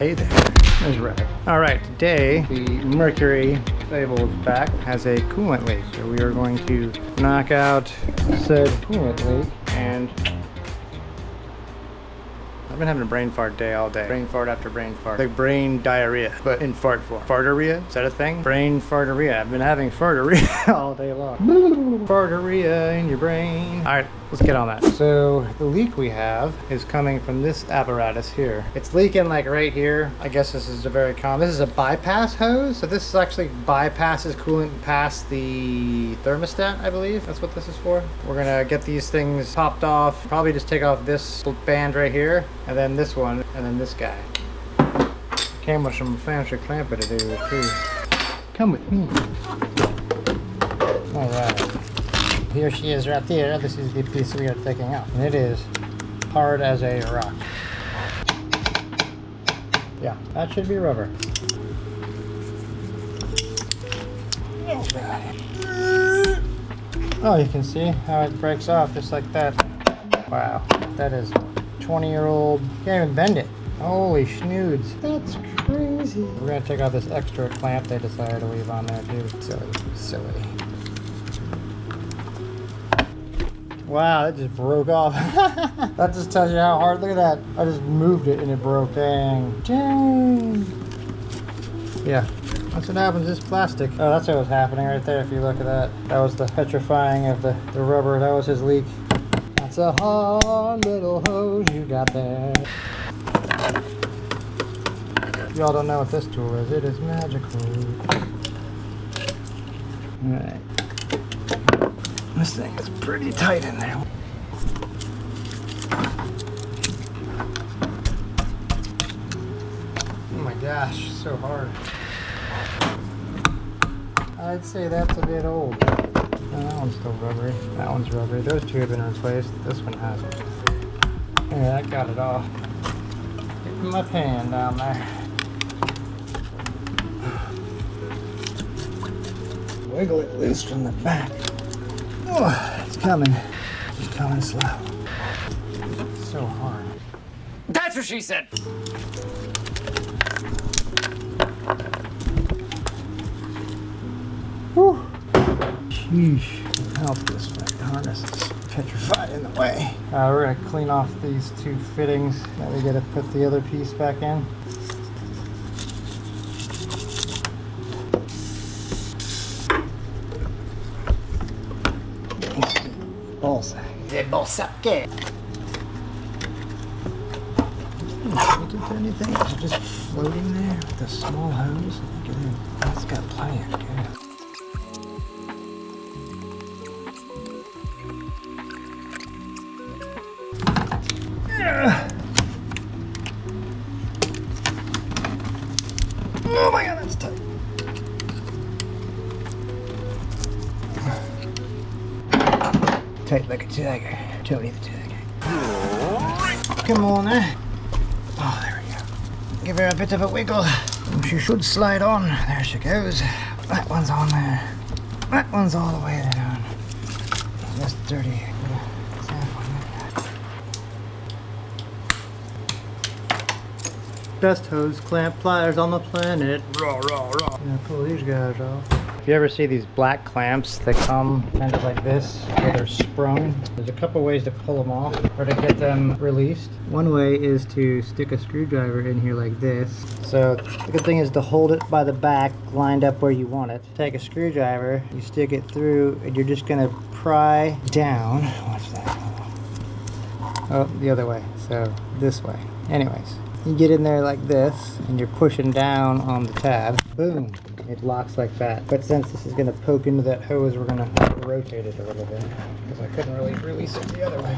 Hey there, there's Red. Alright, today the Mercury label is back, has a coolant leak. So we are going to knock out said coolant leak, and I've been having a brain fart day all day. Brain fart after brain fart. Like brain diarrhea, but in fart form. Farteria? Is that a thing? Brain farteria. I've been having farteria all day long. Farteria in your brain. Alright, let's get on that. So the leak we have is coming from this apparatus here. It's leaking like right here. I guess this is a very common. This is a bypass hose. So this is actually bypasses coolant past the thermostat, I believe. That's what this is for. We're gonna get these things popped off. Probably just take off this band right here, and then this one, and then this guy. Came with some fancy clamping to do too. Come with me. All right. Here she is right there. This is the piece we are taking out. And it is hard as a rock. Yeah, that should be rubber. Oh, you can see how it breaks off just like that. Wow, that is 20-year-old. Can't even bend it. Holy snoods. That's crazy. We're gonna take out this extra clamp they decided to leave on there too. Silly. Wow, that just broke off. That just tells you how hard. Look at that. I just moved it and it broke. Dang. Yeah, that's what happens. This plastic. Oh, that's what was happening right there. If you look at that, that was the petrifying of the rubber. That was his leak. That's a hard little hose you got there. Y'all don't know what this tool is. It is magical. All right. This thing is pretty tight in there. Oh my gosh, so hard. I'd say that's a bit old. No, that one's still rubbery. That one's rubbery. Those two have been replaced. This one hasn't. Yeah, I got it off. Getting my pan down there. Wiggle it loose from the back. Oh, it's coming. It's coming slow. It's so hard. That's what she said! Whew. Sheesh. Help this thing. Harness is petrified in the way. We're going to clean off these two fittings. Now we got to put the other piece back in. Bolsa. The bolsa que? Did it do anything? Is it just floating there with a small hose? Look at it. It's got plenty of gas. Oh my god, that's tight. Tight like a tiger. Tony the tiger. Come on there. Oh, there we go. Give her a bit of a wiggle. She should slide on. There she goes. That one's on there. That one's all the way down. That's dirty. Best hose clamp pliers on the planet. Raw, raw, raw. Yeah, pull these guys off. If you ever see these black clamps that come kind of like this, where they're sprung, there's a couple ways to pull them off or to get them released. One way is to stick a screwdriver in here like this. So the good thing is to hold it by the back, lined up where you want it. Take a screwdriver, you stick it through, and you're just gonna pry down. Watch that. Oh, the other way. So this way. Anyways. You get in there like this, and you're pushing down on the tab. Boom! It locks like that. But since this is going to poke into that hose, we're going to rotate it a little bit, because I couldn't really release it the other way.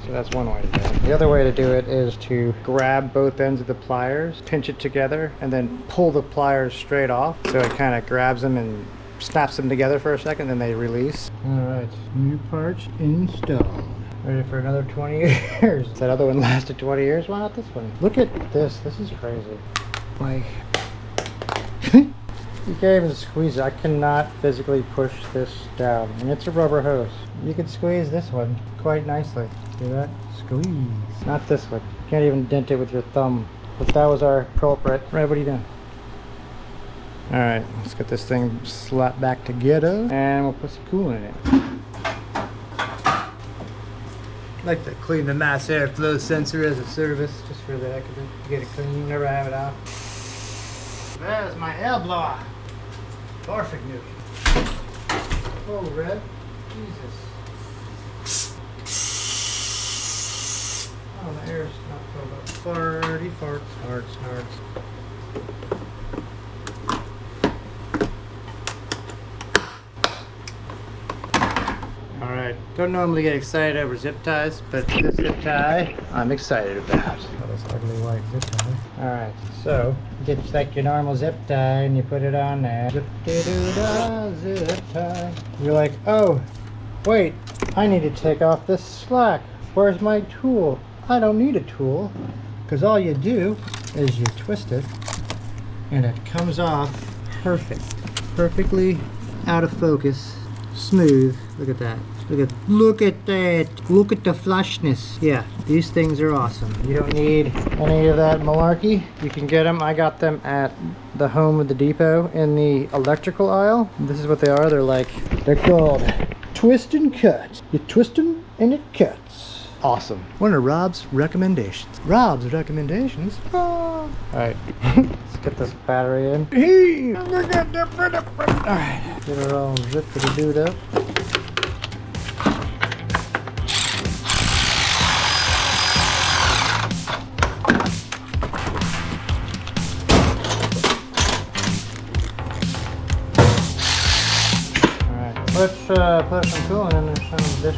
So that's one way to do it. The other way to do it is to grab both ends of the pliers, pinch it together, and then pull the pliers straight off. So it kind of grabs them and snaps them together for a second, then they release. Alright, new parts installed. Ready for another 20 years. That other one lasted 20 years. Why not this one? Look at this. This is crazy. Like, you can't even squeeze it. I cannot physically push this down. And it's a rubber hose. You can squeeze this one quite nicely. See that? Squeeze. Not this one. You can't even dent it with your thumb. But that was our culprit. Right, what are you doing? All right, let's get this thing slapped back together, and we'll put some coolant in it. I like to clean the mass airflow sensor as a service, just for the heck of it. Get it clean, never have it out. There's my air blower. Perfect new. Oh, Red. Jesus. Oh, the air's not filled up. Farty farts, farts, farts. Alright, don't normally get excited over zip ties, but this zip tie I'm excited about. Oh, this ugly white zip tie. Alright, so get like your normal zip tie and you put it on there. Zip-de-doo-dah, zip tie. You're like, oh, wait, I need to take off this slack. Where's my tool? I don't need a tool, because all you do is you twist it and it comes off perfect. Perfectly out of focus. Smooth. Look at that. Look at that. Look at the flushness. Yeah, these things are awesome. You don't need any of that malarkey. You can get them. I got them at the Home of the Depot in the electrical aisle. This is what they are. They're called twist and cut. You twist them and it cuts. Awesome. One of Rob's recommendations. Rob's recommendations? Oh. Alright. Let's get this battery in. Alright. Get her all zippity-dooed up. Alright. Let's put some coolant in there, some of this.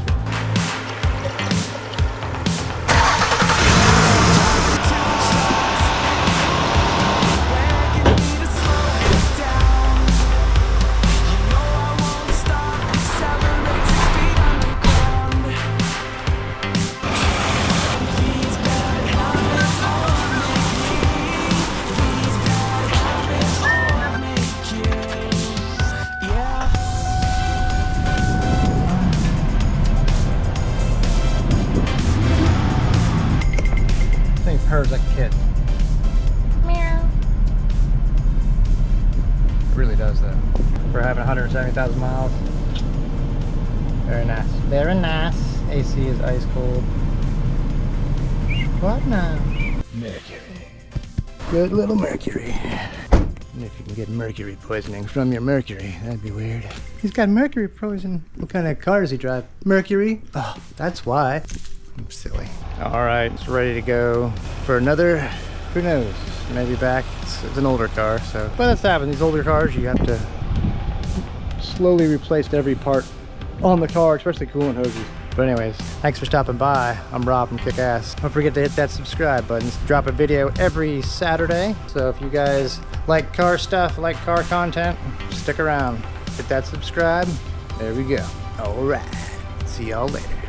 Purrs like a kid. Meow. It really does though. For having 170,000 miles. Very nice. Very nice. AC is ice cold. What now? Mercury. Good little Mercury. And if you can get mercury poisoning from your Mercury, that'd be weird. He's got mercury poison. What kind of car does he drive? Mercury? Oh, that's why. I'm silly. All right, it's ready to go for another, who knows, maybe back. It's an older car, so. But that's happening. These older cars, you have to slowly replace every part on the car, especially coolant hoses. But anyways, thanks for stopping by. I'm Rob from Kickass. Don't forget to hit that subscribe button. Drop a video every Saturday. So if you guys like car stuff, like car content, stick around. Hit that subscribe. There we go. All right. See y'all later.